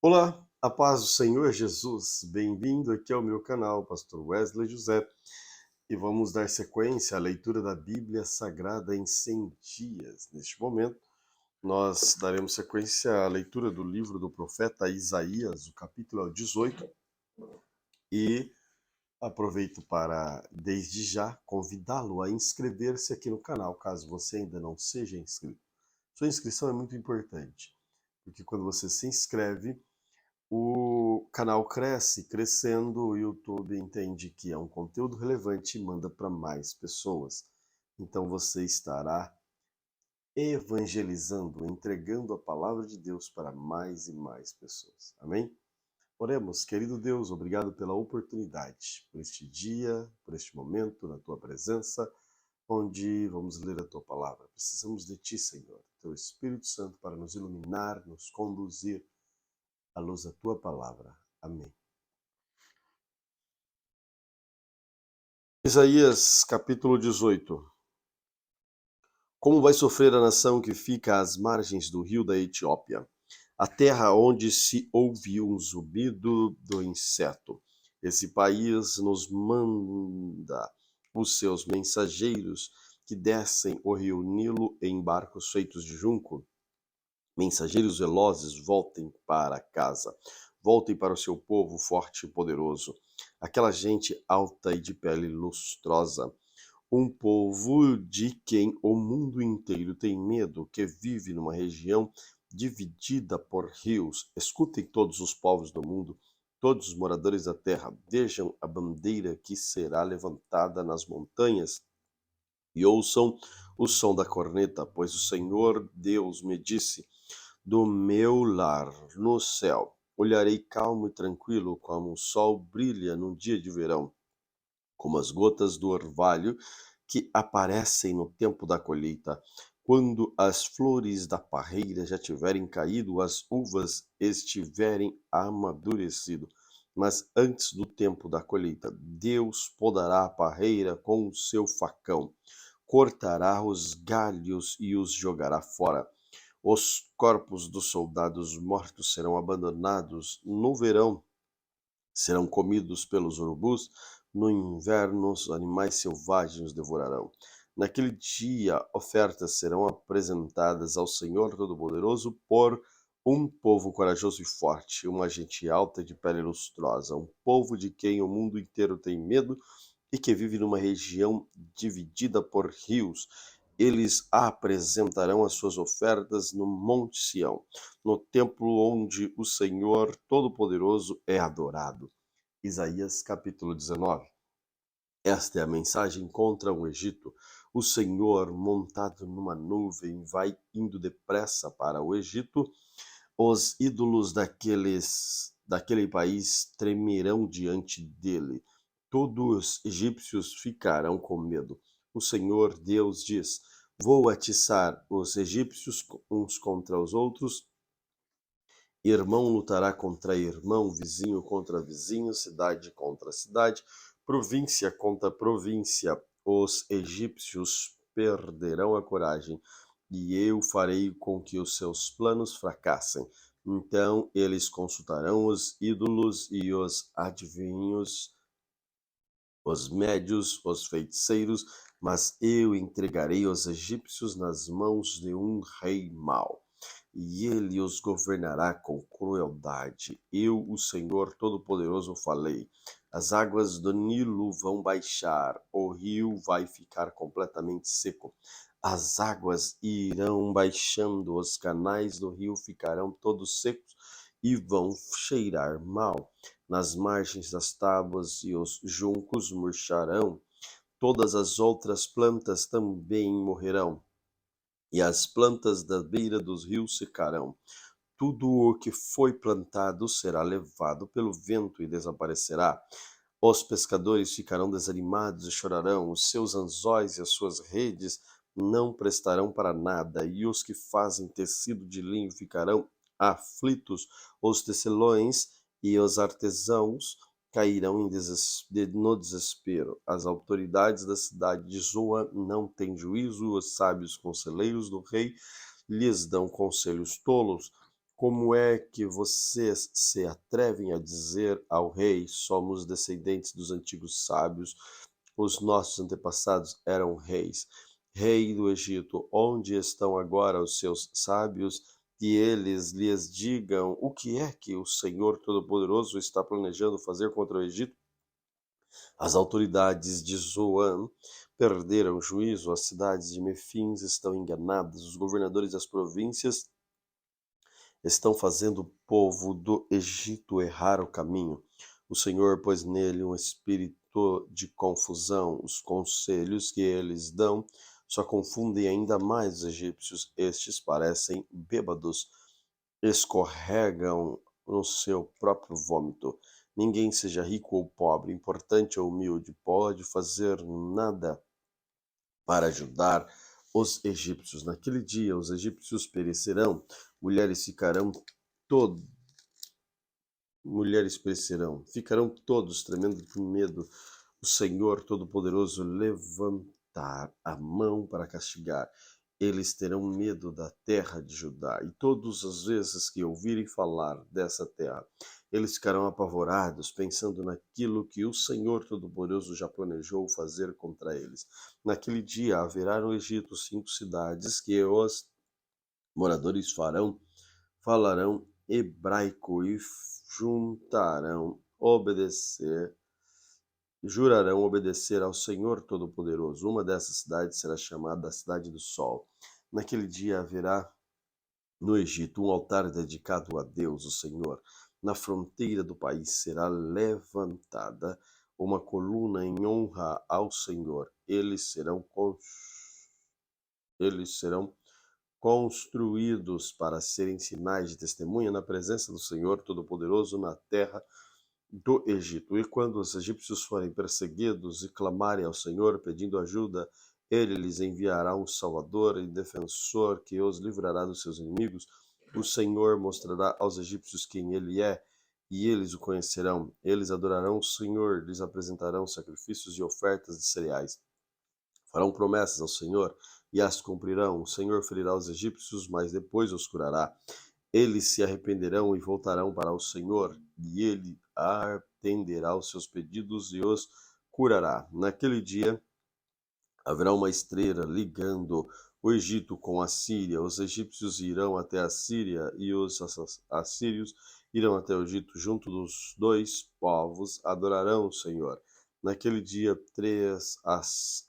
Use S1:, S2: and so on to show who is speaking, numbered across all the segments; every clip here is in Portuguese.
S1: Olá, a paz do Senhor Jesus. Bem-vindo aqui ao meu canal, Pastor Wesley José. E vamos dar sequência à leitura da Bíblia Sagrada em 100 dias. Neste momento, nós daremos sequência à leitura do livro do profeta Isaías, o capítulo 18. E aproveito para, desde já, convidá-lo a inscrever-se aqui no canal, caso você ainda não seja inscrito. Sua inscrição é muito importante, porque quando você se inscreve, o canal cresce, crescendo, o YouTube entende que é um conteúdo relevante e manda para mais pessoas. Então você estará evangelizando, entregando a palavra de Deus para mais e mais pessoas. Amém? Oremos, querido Deus, obrigado pela oportunidade, por este dia, por este momento, na tua presença, onde vamos ler a tua palavra. Precisamos de ti, Senhor, teu Espírito Santo, para nos iluminar, nos conduzir à luz da tua palavra. Amém. Isaías capítulo 18. Como vai sofrer a nação que fica às margens do rio da Etiópia, a terra onde se ouviu um zumbido do inseto. Esse país nos manda os seus mensageiros que descem o rio Nilo em barcos feitos de junco. Mensageiros velozes, voltem para casa. Voltem para o seu povo forte e poderoso. Aquela gente alta e de pele lustrosa. Um povo de quem o mundo inteiro tem medo, que vive numa região dividida por rios. Escutem todos os povos do mundo, todos os moradores da terra. Vejam a bandeira que será levantada nas montanhas e ouçam o som da corneta, pois o Senhor Deus me disse: do meu lar no céu olharei calmo e tranquilo, como o sol brilha num dia de verão, como as gotas do orvalho que aparecem no tempo da colheita, quando as flores da parreira já tiverem caído, as uvas estiverem amadurecido. Mas antes do tempo da colheita, Deus podará a parreira com o seu facão, cortará os galhos e os jogará fora. Os corpos dos soldados mortos serão abandonados no verão, serão comidos pelos urubus, no inverno os animais selvagens os devorarão. Naquele dia, ofertas serão apresentadas ao Senhor Todo-Poderoso por um povo corajoso e forte, uma gente alta de pele lustrosa, um povo de quem o mundo inteiro tem medo e que vive numa região dividida por rios. Eles apresentarão as suas ofertas no Monte Sião, no templo onde o Senhor Todo-Poderoso é adorado. Isaías capítulo 19. Esta é a mensagem contra o Egito. O Senhor, montado numa nuvem, vai indo depressa para o Egito. Os ídolos daquele país tremerão diante dele. Todos os egípcios ficarão com medo. O Senhor Deus diz: vou atiçar os egípcios uns contra os outros. Irmão lutará contra irmão, vizinho contra vizinho, cidade contra cidade, província contra província. Os egípcios perderão a coragem, e eu farei com que os seus planos fracassem. Então eles consultarão os ídolos e os adivinhos, os médios, os feiticeiros, mas eu entregarei os egípcios nas mãos de um rei mau, e ele os governará com crueldade. Eu, o Senhor Todo-Poderoso, falei. As águas do Nilo vão baixar, o rio vai ficar completamente seco. As águas irão baixando, os canais do rio ficarão todos secos e vão cheirar mal. Nas margens das tábuas e os juncos murcharão, todas as outras plantas também morrerão, e as plantas da beira dos rios secarão. Tudo o que foi plantado será levado pelo vento e desaparecerá. Os pescadores ficarão desanimados e chorarão, os seus anzóis e as suas redes não prestarão para nada, e os que fazem tecido de linho ficarão aflitos, os tecelões e os artesãos cairão no desespero. As autoridades da cidade de Zoa não têm juízo, os sábios conselheiros do rei lhes dão conselhos tolos. Como é que vocês se atrevem a dizer ao rei: somos descendentes dos antigos sábios, os nossos antepassados eram reis? Rei do Egito, onde estão agora os seus sábios? Que eles lhes digam o que é que o Senhor Todo-Poderoso está planejando fazer contra o Egito. As autoridades de Zoan perderam o juízo, as cidades de Mefins estão enganadas, os governadores das províncias estão fazendo o povo do Egito errar o caminho. O Senhor pôs nele um espírito de confusão. Os conselhos que eles dão só confundem ainda mais os egípcios. Estes parecem bêbados, escorregam no seu próprio vômito. Ninguém, seja rico ou pobre, importante ou humilde, pode fazer nada para ajudar os egípcios. Naquele dia, os egípcios perecerão, mulheres ficarão todos, ficarão todos tremendo de medo. O Senhor Todo-Poderoso levantar a mão para castigar. Eles terão medo da terra de Judá, e todas as vezes que ouvirem falar dessa terra, eles ficarão apavorados, pensando naquilo que o Senhor Todo-Poderoso já planejou fazer contra eles. Naquele dia haverá no Egito 5 cidades que os moradores falarão hebraico e jurarão obedecer ao Senhor Todo-Poderoso. Uma dessas cidades será chamada a Cidade do Sol. Naquele dia haverá no Egito um altar dedicado a Deus, o Senhor. Na fronteira do país será levantada uma coluna em honra ao Senhor. Eles serão construídos para serem sinais de testemunha na presença do Senhor Todo-Poderoso na terra do Egito. E quando os egípcios forem perseguidos e clamarem ao Senhor pedindo ajuda, ele lhes enviará um salvador e defensor que os livrará dos seus inimigos. O Senhor mostrará aos egípcios quem ele é, e eles o conhecerão. Eles adorarão o Senhor, lhes apresentarão sacrifícios e ofertas de cereais. Farão promessas ao Senhor e as cumprirão. O Senhor ferirá os egípcios, mas depois os curará. Eles se arrependerão e voltarão para o Senhor, e ele atenderá aos seus pedidos e os curará. Naquele dia haverá uma estrela ligando o Egito com a Síria. Os egípcios irão até a Síria e os assírios irão até o Egito. Junto dos dois povos adorarão o Senhor. Naquele dia,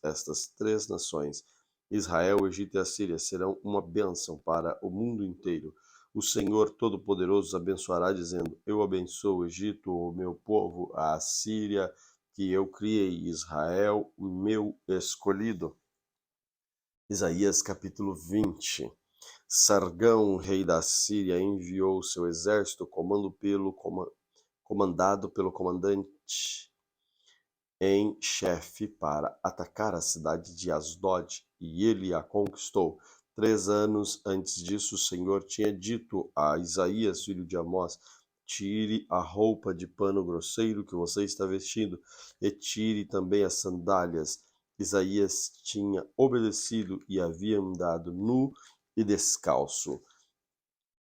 S1: estas três nações, Israel, o Egito e a Síria, serão uma bênção para o mundo inteiro. O Senhor Todo-Poderoso abençoará, dizendo: Eu abençoo o Egito, o meu povo, a Síria, que eu criei, Israel, o meu escolhido. Isaías capítulo 20. Sargão, rei da Síria, enviou seu exército, comandado pelo comandante em chefe, para atacar a cidade de Asdod, e ele a conquistou. 3 anos antes disso, o Senhor tinha dito a Isaías, filho de Amós: tire a roupa de pano grosseiro que você está vestindo, e tire também as sandálias. Isaías tinha obedecido e havia andado nu e descalço.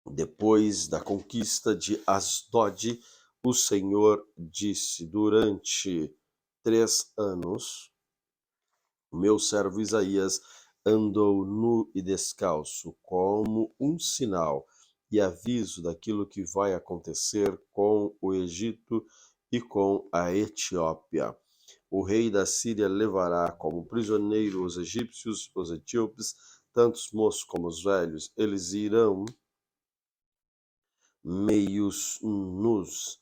S1: Depois da conquista de Asdod, o Senhor disse: durante 3 anos, o meu servo Isaías andou nu e descalço, como um sinal e aviso daquilo que vai acontecer com o Egito e com a Etiópia. O rei da Síria levará como prisioneiro os egípcios, os etíopes, tanto os moços como os velhos. Eles irão meios nus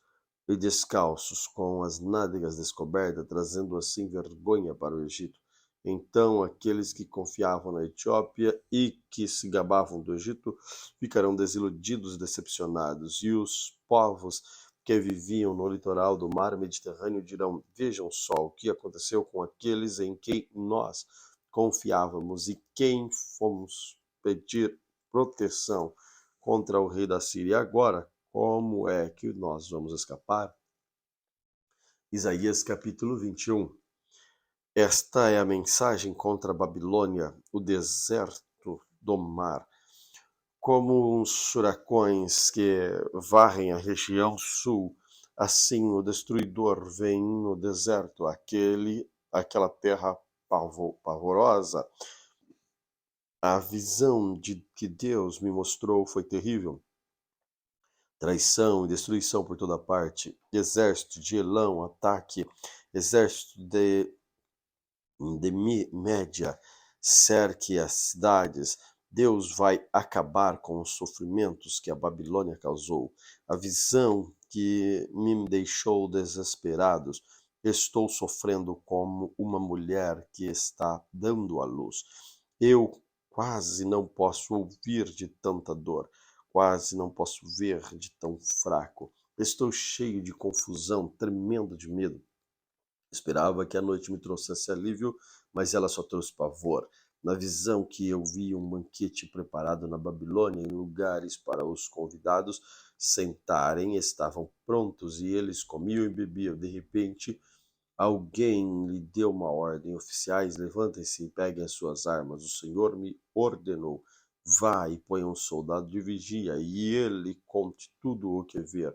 S1: e descalços, com as nádegas descobertas, trazendo assim vergonha para o Egito. Então aqueles que confiavam na Etiópia e que se gabavam do Egito ficarão desiludidos e decepcionados, e os povos que viviam no litoral do mar Mediterrâneo dirão: vejam só o que aconteceu com aqueles em quem nós confiávamos e quem fomos pedir proteção contra o rei da Síria. Agora, como é que nós vamos escapar? Isaías capítulo 21. Esta é a mensagem contra a Babilônia, o deserto do mar. como uns furacões que varrem a região sul, assim o destruidor vem no deserto, aquela terra pavorosa. A visão que Deus me mostrou foi terrível. Traição e destruição por toda parte, exército de Elão, ataque, exército de Média, cerque as cidades. Deus vai acabar com os sofrimentos que a Babilônia causou. A visão que me deixou desesperados. Estou sofrendo como uma mulher que está dando à luz. Eu quase não posso ouvir de tanta dor, quase não posso ver de tão fraco. Estou cheio de confusão, tremendo de medo. Esperava que a noite me trouxesse alívio, mas ela só trouxe pavor. Na visão que eu vi um banquete preparado na Babilônia, em lugares para os convidados sentarem, estavam prontos e eles comiam e bebiam. De repente, alguém lhe deu uma ordem: oficiais, levantem-se e peguem as suas armas. O Senhor me ordenou: vá e ponha um soldado de vigia, e ele conte tudo o que ver.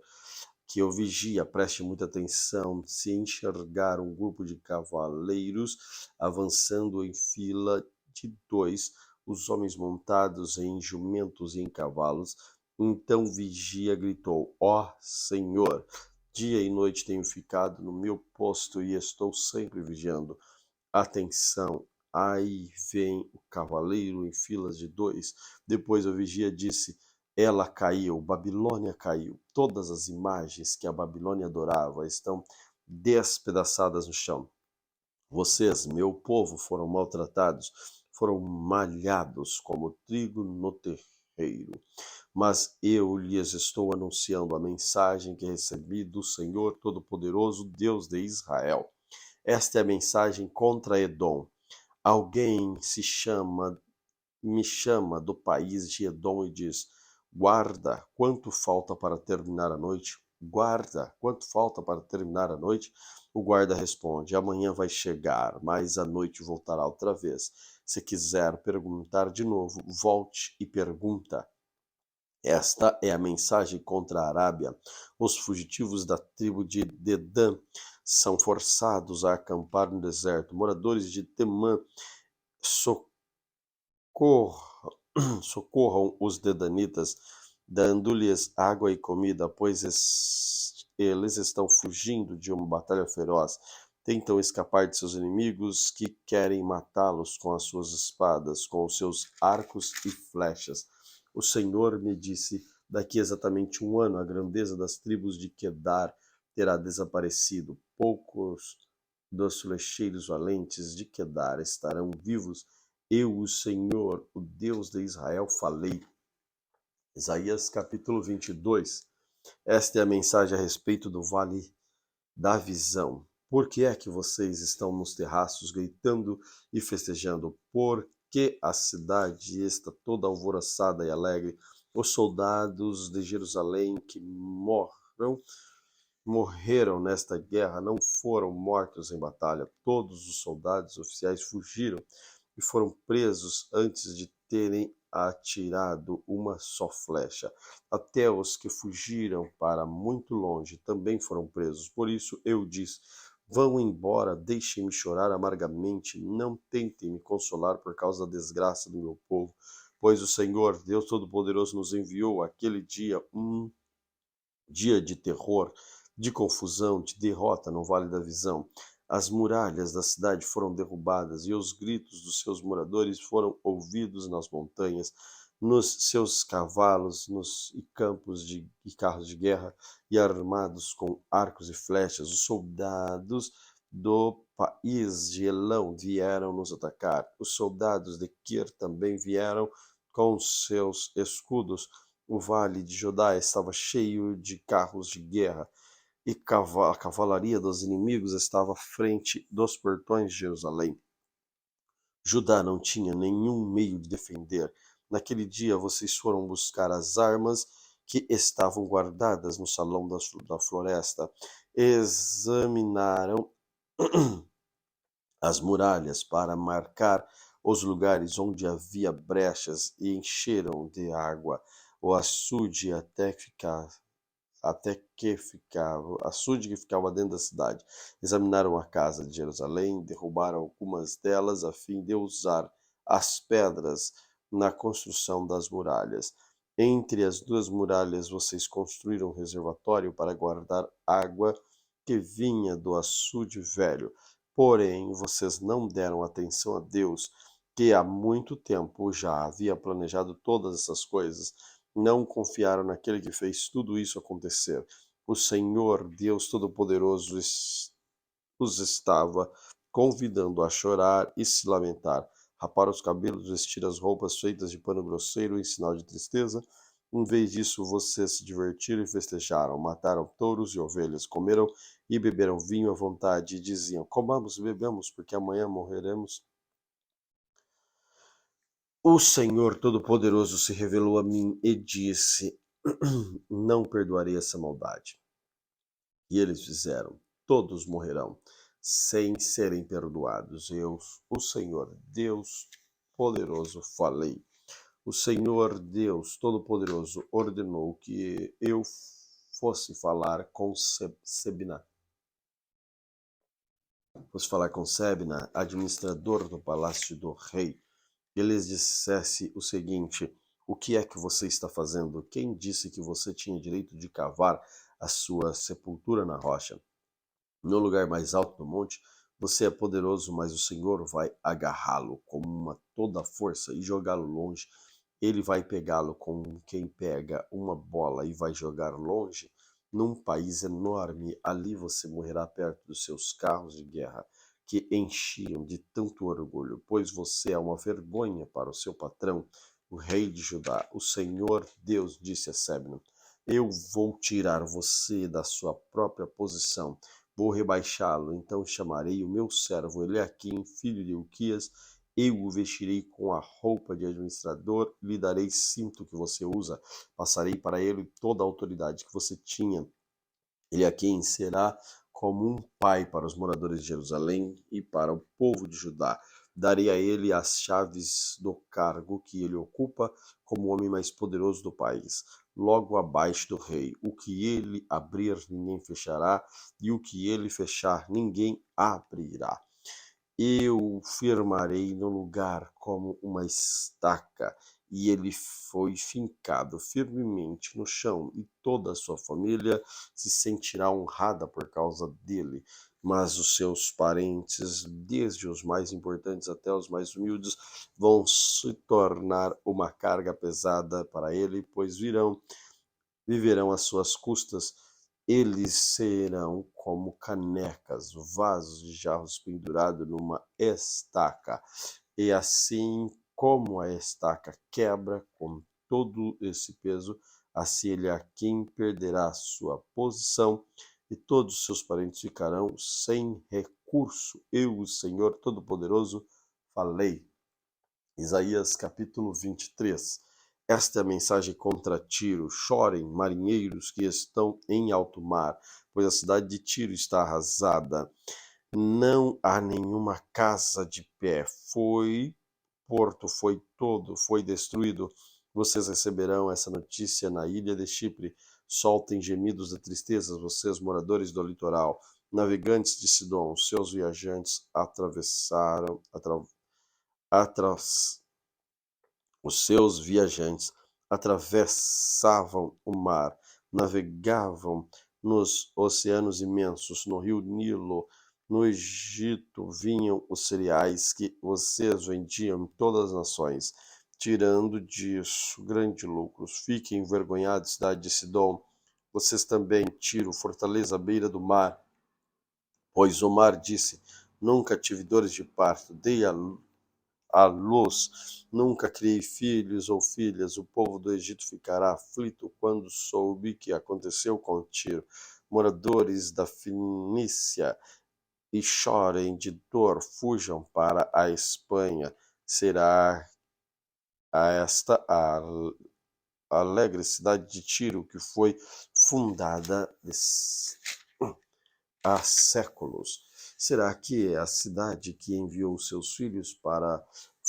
S1: Que eu vigia, preste muita atenção. Se enxergar um grupo de cavaleiros avançando em fila de 2, os homens montados em jumentos e em cavalos, então vigia gritou: ó Senhor! Dia e noite tenho ficado no meu posto e estou sempre vigiando. Atenção, aí vem o cavaleiro em filas de 2. Depois o vigia disse: ela caiu, Babilônia caiu. Todas as imagens que a Babilônia adorava estão despedaçadas no chão. Vocês, meu povo, foram maltratados, foram malhados como trigo no terreiro. Mas eu lhes estou anunciando a mensagem que recebi do Senhor Todo-Poderoso, Deus de Israel. Esta é a mensagem contra Edom. Alguém me chama do país de Edom e diz: guarda, quanto falta para terminar a noite? Guarda, quanto falta para terminar a noite? O guarda responde: amanhã vai chegar, mas a noite voltará outra vez. Se quiser perguntar de novo, volte e pergunta. Esta é a mensagem contra a Arábia. Os fugitivos da tribo de Dedã são forçados a acampar no deserto. Moradores de Temã, socorram os dedanitas, dando-lhes água e comida, pois eles estão fugindo de uma batalha feroz. Tentam escapar de seus inimigos que querem matá-los com as suas espadas, com os seus arcos e flechas. O Senhor me disse: daqui exatamente 1 ano a grandeza das tribos de Quedar terá desaparecido. Poucos dos flecheiros valentes de Quedar estarão vivos. Eu, o Senhor, o Deus de Israel, falei. Isaías capítulo 22. Esta é a mensagem a respeito do vale da visão. Por que é que vocês estão nos terraços gritando e festejando? Porque a cidade está toda alvoroçada e alegre. Os soldados de Jerusalém que morreram nesta guerra não foram mortos em batalha. Todos os soldados oficiais fugiram e foram presos antes de terem atirado uma só flecha. Até os que fugiram para muito longe também foram presos. Por isso eu disse: vão embora, deixem-me chorar amargamente, não tentem me consolar por causa da desgraça do meu povo, pois o Senhor, Deus Todo-Poderoso, nos enviou aquele dia, um dia de terror, de confusão, de derrota no Vale da Visão. As muralhas da cidade foram derrubadas e os gritos dos seus moradores foram ouvidos nas montanhas, nos seus cavalos e carros de guerra, e armados com arcos e flechas. Os soldados do país de Elão vieram nos atacar. Os soldados de Kir também vieram com seus escudos. O vale de Judá estava cheio de carros de guerra, e a cavalaria dos inimigos estava à frente dos portões de Jerusalém. Judá não tinha nenhum meio de defender. Naquele dia vocês foram buscar as armas que estavam guardadas no salão da floresta. Examinaram as muralhas para marcar os lugares onde havia brechas e encheram de água o açude açude que ficava dentro da cidade. Examinaram a casa de Jerusalém, derrubaram algumas delas a fim de usar as pedras na construção das muralhas. Entre as duas muralhas vocês construíram um reservatório para guardar água que vinha do açude velho. Porém, vocês não deram atenção a Deus, que há muito tempo já havia planejado todas essas coisas. Não confiaram naquele que fez tudo isso acontecer. O Senhor, Deus Todo-Poderoso, os estava convidando a chorar e se lamentar, rapar os cabelos, vestir as roupas feitas de pano grosseiro em sinal de tristeza. Em vez disso, vocês se divertiram e festejaram, mataram touros e ovelhas, comeram e beberam vinho à vontade e diziam: comamos e bebemos, porque amanhã morreremos. O Senhor Todo-Poderoso se revelou a mim e disse: não perdoarei essa maldade. E eles fizeram, todos morrerão, sem serem perdoados. Eu, o Senhor Deus Poderoso, falei. O Senhor Deus Todo-Poderoso ordenou que eu fosse falar com Sebna. Administrador do palácio do rei. Ele lhes dissesse o seguinte: o que é que você está fazendo? Quem disse que você tinha direito de cavar a sua sepultura na rocha? No lugar mais alto do monte, você é poderoso, mas o Senhor vai agarrá-lo com toda a força e jogá-lo longe. Ele vai pegá-lo como quem pega uma bola e vai jogar longe num país enorme. Ali você morrerá perto dos seus carros de guerra, que enchiam de tanto orgulho, pois você é uma vergonha para o seu patrão, o rei de Judá. O Senhor Deus disse a Sebna: eu vou tirar você da sua própria posição. Vou rebaixá-lo, então chamarei o meu servo Eliaquim, filho de Hilquias. Eu o vestirei com a roupa de administrador, lhe darei cinto que você usa, passarei para ele toda a autoridade que você tinha. Eliaquim será como um pai para os moradores de Jerusalém e para o povo de Judá. Darei a ele as chaves do cargo que ele ocupa como o homem mais poderoso do país, logo abaixo do rei. O que ele abrir, ninguém fechará, e o que ele fechar, ninguém abrirá. Eu o firmarei no lugar como uma estaca, e ele foi fincado firmemente no chão, e toda a sua família se sentirá honrada por causa dele. Mas os seus parentes, desde os mais importantes até os mais humildes, vão se tornar uma carga pesada para ele, pois viverão às suas custas. Eles serão como canecas, vasos de jarros pendurados numa estaca. E assim como a estaca quebra com todo esse peso, assim ele a quem perderá sua posição e todos os seus parentes ficarão sem recurso. Eu, o Senhor Todo-Poderoso, falei. Isaías capítulo 23. Esta é a mensagem contra Tiro. Chorem, marinheiros que estão em alto mar, pois a cidade de Tiro está arrasada. Não há nenhuma casa de pé. Porto foi destruído. Vocês receberão essa notícia na ilha de Chipre. Soltem gemidos de tristeza, vocês moradores do litoral, navegantes de Sidom. Seus viajantes os seus viajantes atravessavam o mar, navegavam nos oceanos imensos, no rio Nilo, no Egito vinham os cereais que vocês vendiam em todas as nações, tirando disso grande lucro. Fiquem envergonhados, cidade de Sidom. Vocês também, Tiro, fortaleza à beira do mar, pois o mar disse: nunca tive dores de parto, dei à luz, nunca criei filhos ou filhas. O povo do Egito ficará aflito quando soube que aconteceu com Tiro. Moradores da Fenícia, e chorem de dor, fujam para a Espanha. Será esta a alegre cidade de Tiro que foi fundada há séculos. Será que é a cidade que enviou seus filhos para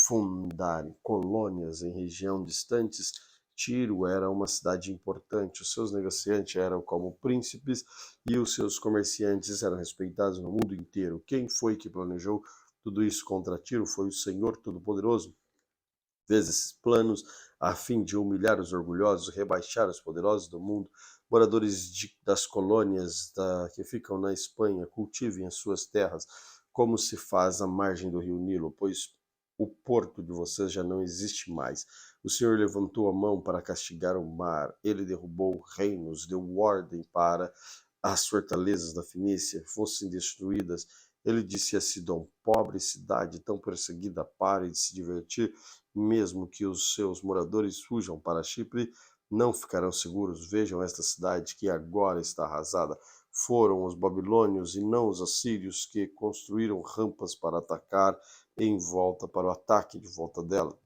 S1: fundarem colônias em regiões distantes. Tiro era uma cidade importante, os seus negociantes eram como príncipes e os seus comerciantes eram respeitados no mundo inteiro. Quem foi que planejou tudo isso contra Tiro? Foi o Senhor Todo-Poderoso. Fez esses planos a fim de humilhar os orgulhosos, rebaixar os poderosos do mundo. Moradores das colônias que ficam na Espanha, cultivem as suas terras, como se faz à margem do rio Nilo, pois o porto de vocês já não existe mais. O Senhor levantou a mão para castigar o mar, ele derrubou reinos, deu ordem para as fortalezas da Fenícia fossem destruídas. Ele disse a Sidom: pobre cidade tão perseguida, pare de se divertir, mesmo que os seus moradores fujam para Chipre, não ficarão seguros. Vejam esta cidade que agora está arrasada. Foram os babilônios e não os assírios que construíram rampas para atacar em volta para o ataque de volta dela.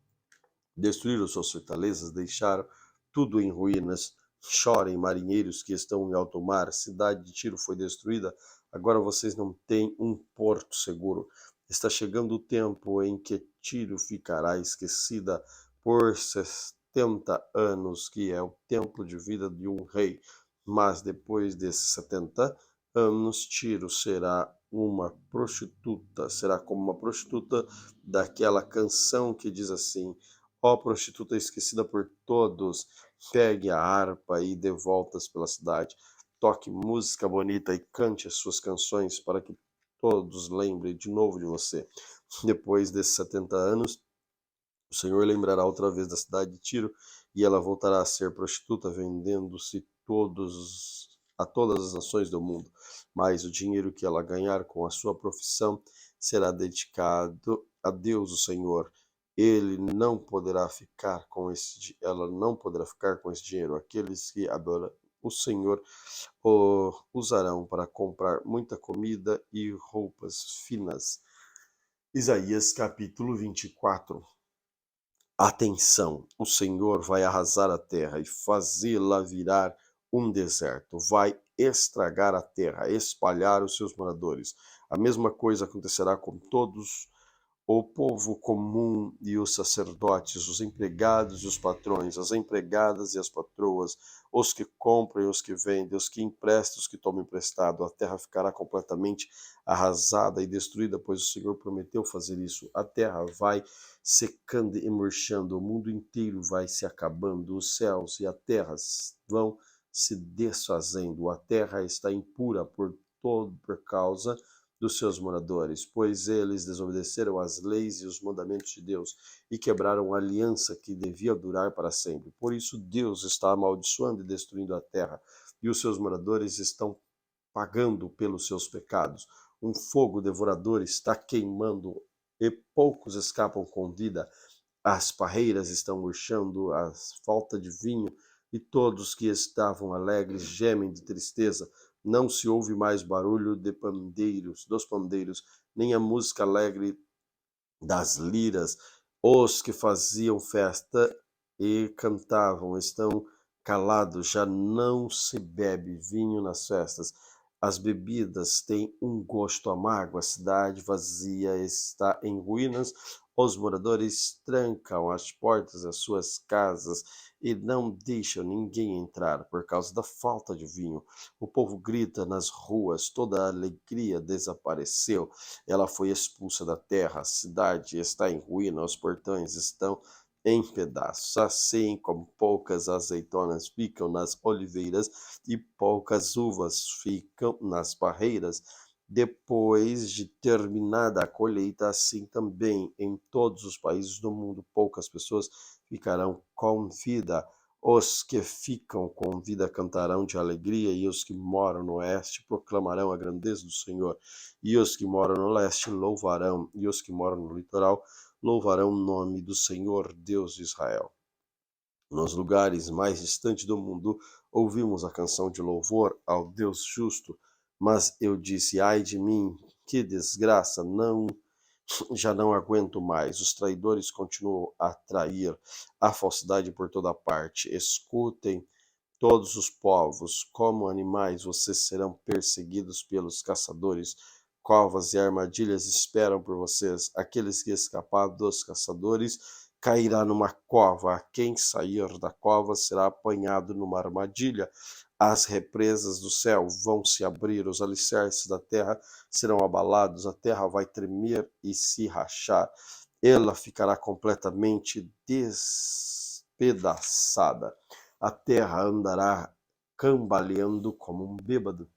S1: Destruíram suas fortalezas, deixaram tudo em ruínas. Chorem, marinheiros que estão em alto mar. A cidade de Tiro foi destruída. Agora vocês não têm um porto seguro. Está chegando o tempo em que Tiro ficará esquecida por 70 anos, que é o tempo de vida de um rei. Mas depois desses 70 anos, Tiro será uma prostituta, será como uma prostituta daquela canção que diz assim: ó prostituta esquecida por todos, pegue a harpa e dê voltas pela cidade. Toque música bonita e cante as suas canções para que todos lembrem de novo de você. Depois desses 70 anos, o Senhor lembrará outra vez da cidade de Tiro e ela voltará a ser prostituta, vendendo-se a todas as nações do mundo. Mas o dinheiro que ela ganhar com a sua profissão será dedicado a Deus, o Senhor. Ela não poderá ficar com esse dinheiro. Aqueles que adoram o Senhor o usarão para comprar muita comida e roupas finas. Isaías capítulo 24. Atenção, o Senhor vai arrasar a terra e fazê-la virar um deserto. Vai estragar a terra, espalhar os seus moradores. A mesma coisa acontecerá com todos o povo comum e os sacerdotes, os empregados e os patrões, as empregadas e as patroas, os que compram e os que vendem, os que emprestam e os que tomam emprestado. A terra ficará completamente arrasada e destruída, pois o Senhor prometeu fazer isso. A terra vai secando e murchando, o mundo inteiro vai se acabando, os céus e a terra vão se desfazendo. A terra está impura por causa dos seus moradores, pois eles desobedeceram às leis e os mandamentos de Deus e quebraram a aliança que devia durar para sempre. Por isso Deus está amaldiçoando e destruindo a terra, e os seus moradores estão pagando pelos seus pecados. Um fogo devorador está queimando e poucos escapam com vida. As parreiras estão murchando, a falta de vinho, e todos que estavam alegres gemem de tristeza. Não se ouve mais barulho dos pandeiros, nem a música alegre das liras. Os que faziam festa e cantavam estão calados, já não se bebe vinho nas festas. As bebidas têm um gosto amargo, a cidade vazia está em ruínas, os moradores trancam as portas das suas casas e não deixam ninguém entrar por causa da falta de vinho. O povo grita nas ruas, toda a alegria desapareceu. Ela foi expulsa da terra, a cidade está em ruína, os portões estão em pedaços. Assim como poucas azeitonas ficam nas oliveiras e poucas uvas ficam nas parreiras, depois de terminada a colheita, assim também em todos os países do mundo, poucas pessoas ficarão com vida. Os que ficam com vida cantarão de alegria, e os que moram no oeste proclamarão a grandeza do Senhor. E os que moram no leste louvarão, e os que moram no litoral louvarão o nome do Senhor, Deus de Israel. Nos lugares mais distantes do mundo, ouvimos a canção de louvor ao Deus justo, mas eu disse: ai de mim, que desgraça, já não aguento mais. Os traidores continuam a trair, a falsidade por toda parte. Escutem, todos os povos, como animais vocês serão perseguidos pelos caçadores, covas e armadilhas esperam por vocês. Aqueles que escapar dos caçadores cairá numa cova. Quem sair da cova será apanhado numa armadilha. As represas do céu vão se abrir, os alicerces da terra serão abalados, a terra vai tremer e se rachar. Ela ficará completamente despedaçada. A terra andará cambaleando como um bêbado.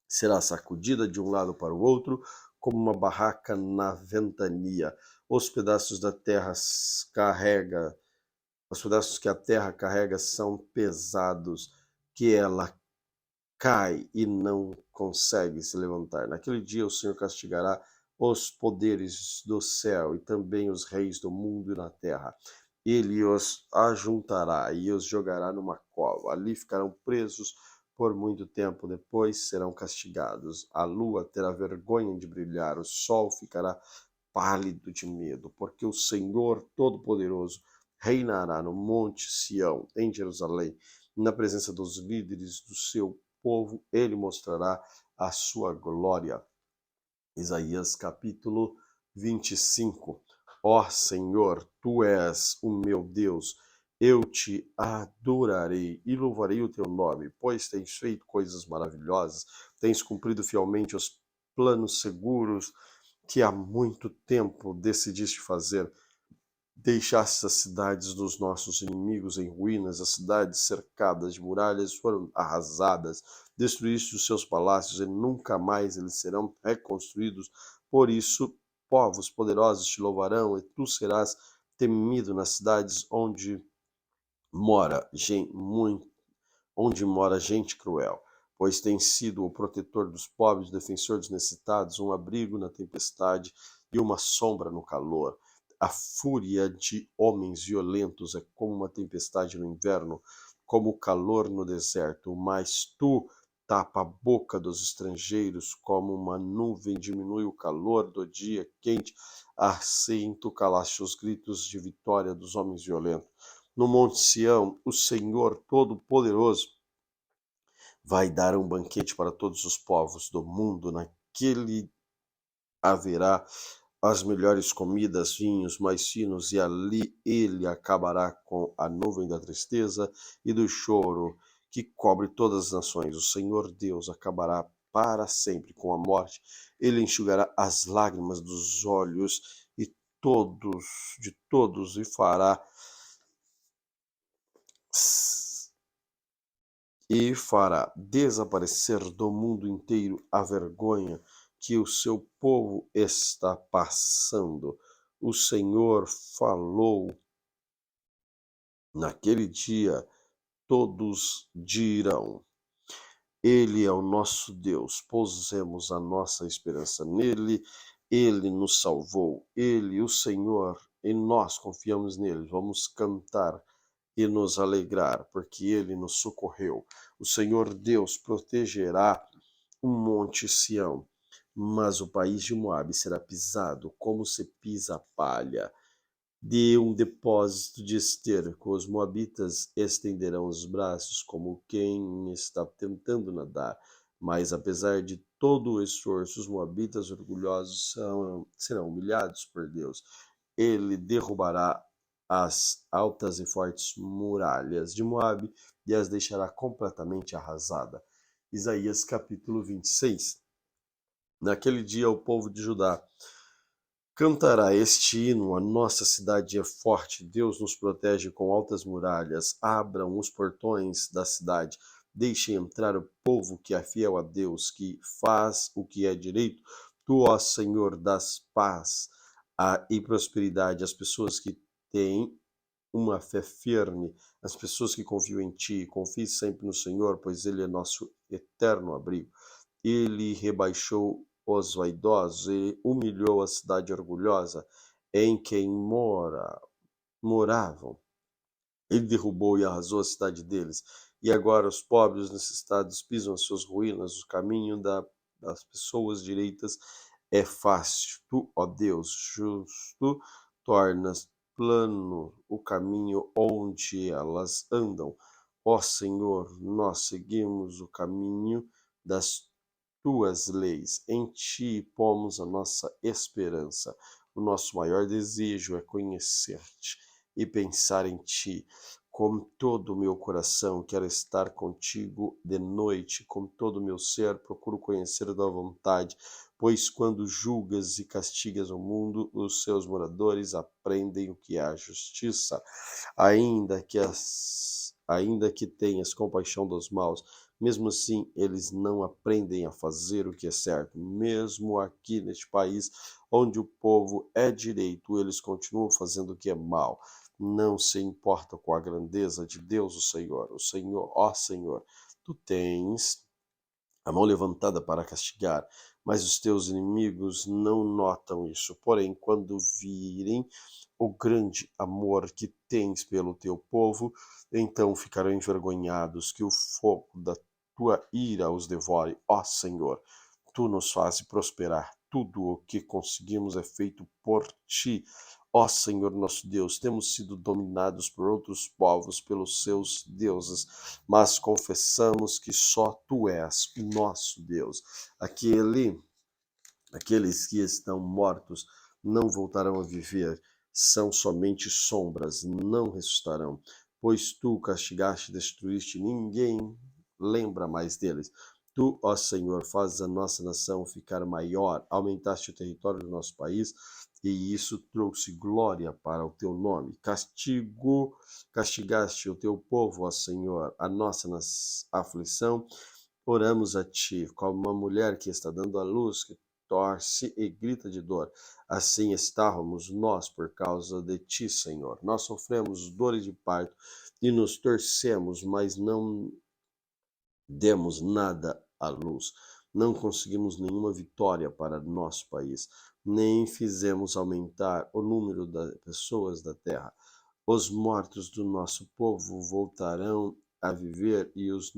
S1: Será sacudida de um lado para o outro, como uma barraca na ventania. Os pedaços da terra carrega, os pedaços que a terra carrega são pesados, que ela cai e não consegue se levantar. Naquele dia o Senhor castigará os poderes do céu e também os reis do mundo e na terra. Ele os ajuntará e os jogará numa cova. Ali ficarão presos por muito tempo, depois serão castigados. A lua terá vergonha de brilhar, o sol ficará pálido de medo, porque o Senhor Todo-Poderoso reinará no Monte Sião, em Jerusalém, na presença dos líderes do seu povo, ele mostrará a sua glória. Isaías capítulo 25. Ó Senhor, tu és o meu Deus, eu te adorarei e louvarei o teu nome, pois tens feito coisas maravilhosas, tens cumprido fielmente os planos seguros que há muito tempo decidiste fazer. Deixaste as cidades dos nossos inimigos em ruínas, as cidades cercadas de muralhas foram arrasadas, destruíste os seus palácios e nunca mais eles serão reconstruídos. Por isso, povos poderosos te louvarão e tu serás temido nas cidades mora gente, onde mora gente cruel, pois tens sido o protetor dos pobres, defensor dos necessitados, um abrigo na tempestade e uma sombra no calor. A fúria de homens violentos é como uma tempestade no inverno, como o calor no deserto, mas tu tapa a boca dos estrangeiros, como uma nuvem diminui o calor do dia quente, assim tu calaste os gritos de vitória dos homens violentos. No Monte Sião, o Senhor Todo-Poderoso vai dar um banquete para todos os povos do mundo. Naquele haverá as melhores comidas, vinhos mais finos, e ali ele acabará com a nuvem da tristeza e do choro que cobre todas as nações. O Senhor Deus acabará para sempre com a morte. Ele enxugará as lágrimas dos olhos de todos e fará desaparecer do mundo inteiro a vergonha que o seu povo está passando. O Senhor falou naquele dia, todos dirão: Ele é o nosso Deus, pousemos a nossa esperança nele, ele nos salvou, ele, o Senhor, e nós confiamos nele. Vamos cantar e nos alegrar, porque ele nos socorreu. O Senhor Deus protegerá o monte Sião, mas o país de Moabe será pisado como se pisa a palha de um depósito de esterco. Os moabitas estenderão os braços como quem está tentando nadar, mas apesar de todo o esforço, os moabitas orgulhosos serão humilhados por Deus. Ele derrubará as altas e fortes muralhas de Moabe e as deixará completamente arrasada. Isaías capítulo 26. Naquele dia o povo de Judá cantará este hino: a nossa cidade é forte, Deus nos protege com altas muralhas. Abram os portões da cidade, deixem entrar o povo que é fiel a Deus, que faz o que é direito. Tu, ó Senhor, das paz e prosperidade às pessoas que têm uma fé firme, as pessoas que confiam em Ti. Confie sempre no Senhor, pois Ele é nosso eterno abrigo. Ele rebaixou os vaidosos e humilhou a cidade orgulhosa em quem moravam. Ele derrubou e arrasou a cidade deles. E agora os pobres necessitados pisam as suas ruínas. O caminho das pessoas direitas é fácil. Tu, ó Deus justo, tornas plano o caminho onde elas andam. Ó Senhor, nós seguimos o caminho das tuas leis. Em ti pomos a nossa esperança. O nosso maior desejo é conhecer-te e pensar em ti. Com todo o meu coração quero estar contigo de noite, com todo o meu ser procuro conhecer a tua vontade, pois quando julgas e castigas o mundo, os seus moradores aprendem o que é a justiça. Ainda que tenhas compaixão dos maus, mesmo assim eles não aprendem a fazer o que é certo. Mesmo aqui neste país, onde o povo é direito, eles continuam fazendo o que é mal. Não se importa com a grandeza de Deus, o Senhor, ó Senhor, tu tens a mão levantada para castigar, mas os teus inimigos não notam isso. Porém, quando virem o grande amor que tens pelo teu povo, então ficarão envergonhados, que o fogo da tua ira os devore, ó Senhor. Tu nos fazes prosperar. Tudo o que conseguimos é feito por ti. Ó Senhor nosso Deus, temos sido dominados por outros povos, pelos seus deuses, mas confessamos que só tu és o nosso Deus. Aqueles que estão mortos não voltarão a viver, são somente sombras, não ressuscitarão. Pois tu castigaste e destruíste, ninguém lembra mais deles. Tu, ó Senhor, fazes a nossa nação ficar maior, aumentaste o território do nosso país, e isso trouxe glória para o teu nome. Castigaste o teu povo, ó Senhor, a nossa aflição. Oramos a ti, como uma mulher que está dando à luz, que torce e grita de dor. Assim estávamos nós por causa de ti, Senhor. Nós sofremos dores de parto e nos torcemos, mas não demos nada à luz. Não conseguimos nenhuma vitória para nosso país, nem fizemos aumentar o número de pessoas da terra. Os mortos do nosso povo voltarão a viver e os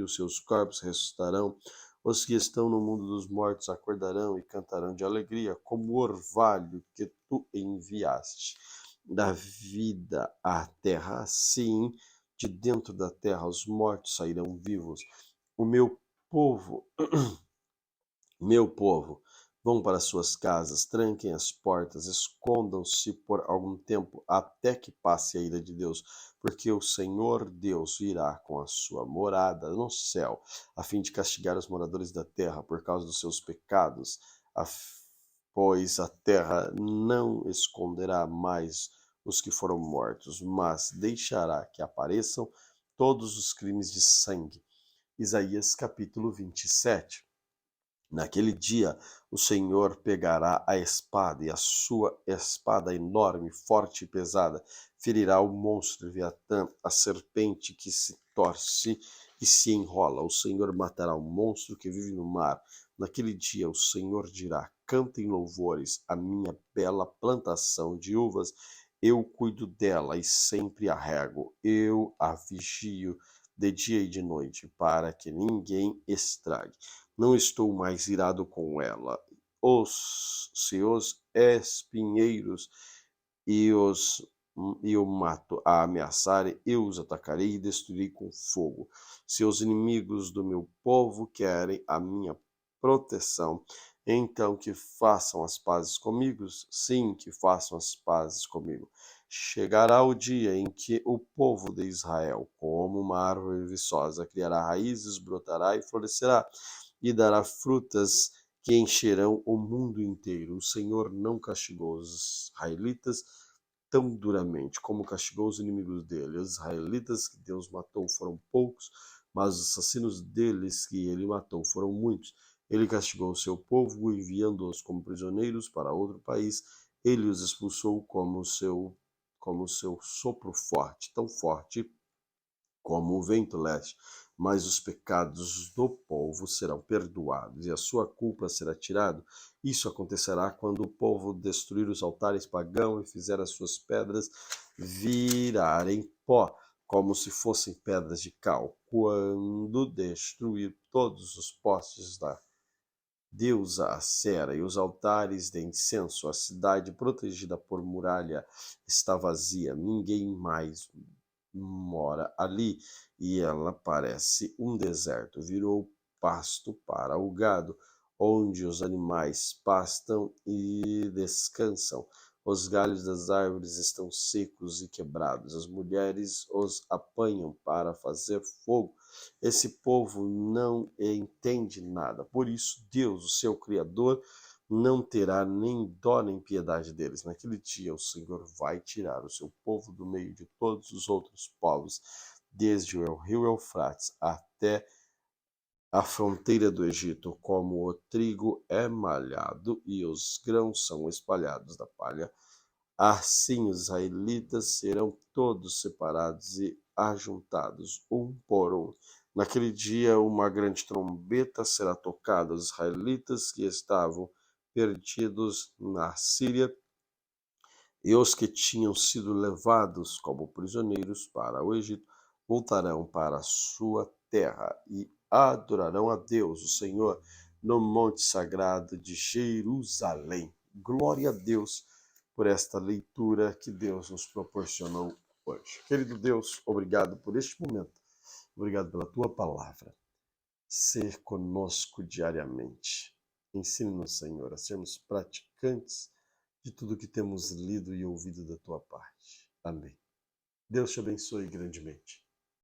S1: seus corpos ressuscitarão. Os que estão no mundo dos mortos acordarão e cantarão de alegria, como o orvalho que tu enviaste. Da vida à terra, assim, de dentro da terra os mortos sairão vivos. O meu povo, vão para suas casas, tranquem as portas, escondam-se por algum tempo, até que passe a ira de Deus, porque o Senhor Deus virá com a sua morada no céu, a fim de castigar os moradores da terra por causa dos seus pecados, pois a terra não esconderá mais os que foram mortos, mas deixará que apareçam todos os crimes de sangue. Isaías capítulo 27. Naquele dia, o Senhor pegará a espada, e a sua espada enorme, forte e pesada ferirá o monstro Leviatã, a serpente que se torce e se enrola. O Senhor matará o monstro que vive no mar. Naquele dia, o Senhor dirá: cantem louvores à minha bela plantação de uvas. Eu cuido dela e sempre a rego. Eu a vigio de dia e de noite, para que ninguém estrague. Não estou mais irado com ela. Se os espinheiros e o mato a ameaçarem, eu os atacarei e destruirei com fogo. Se os inimigos do meu povo querem a minha proteção, então que façam as pazes comigo, sim, que façam as pazes comigo. Chegará o dia em que o povo de Israel, como uma árvore viçosa, criará raízes, brotará e florescerá, e dará frutas que encherão o mundo inteiro. O Senhor não castigou os israelitas tão duramente como castigou os inimigos dele. Os israelitas que Deus matou foram poucos, mas os assassinos deles que ele matou foram muitos. Ele castigou o seu povo, enviando-os como prisioneiros para outro país. Ele os expulsou como seu sopro forte, tão forte como o vento leste, mas os pecados do povo serão perdoados e a sua culpa será tirada. Isso acontecerá quando o povo destruir os altares pagãos e fizer as suas pedras virarem pó, como se fossem pedras de cal. Quando destruir todos os postes da deusa Acera e os altares de incenso, a cidade protegida por muralha está vazia, ninguém mais mora ali, e ela parece um deserto. Virou pasto para o gado, onde os animais pastam e descansam. Os galhos das árvores estão secos e quebrados. As mulheres os apanham para fazer fogo. Esse povo não entende nada. Por isso, Deus, o seu Criador, não terá nem dó nem piedade deles. Naquele dia, o Senhor vai tirar o seu povo do meio de todos os outros povos, desde o rio Eufrates até a fronteira do Egito, como o trigo é malhado e os grãos são espalhados da palha. Assim os israelitas serão todos separados e ajuntados, um por um. Naquele dia, uma grande trombeta será tocada. Os israelitas que estavam perdidos na Síria e os que tinham sido levados como prisioneiros para o Egito voltarão para a sua terra e adorarão a Deus, o Senhor, no monte sagrado de Jerusalém. Glória a Deus por esta leitura que Deus nos proporcionou hoje. Querido Deus, obrigado por este momento. Obrigado pela tua palavra. Ser conosco diariamente. Ensine-nos, Senhor, a sermos praticantes de tudo que temos lido e ouvido da tua parte. Amém. Deus te abençoe grandemente.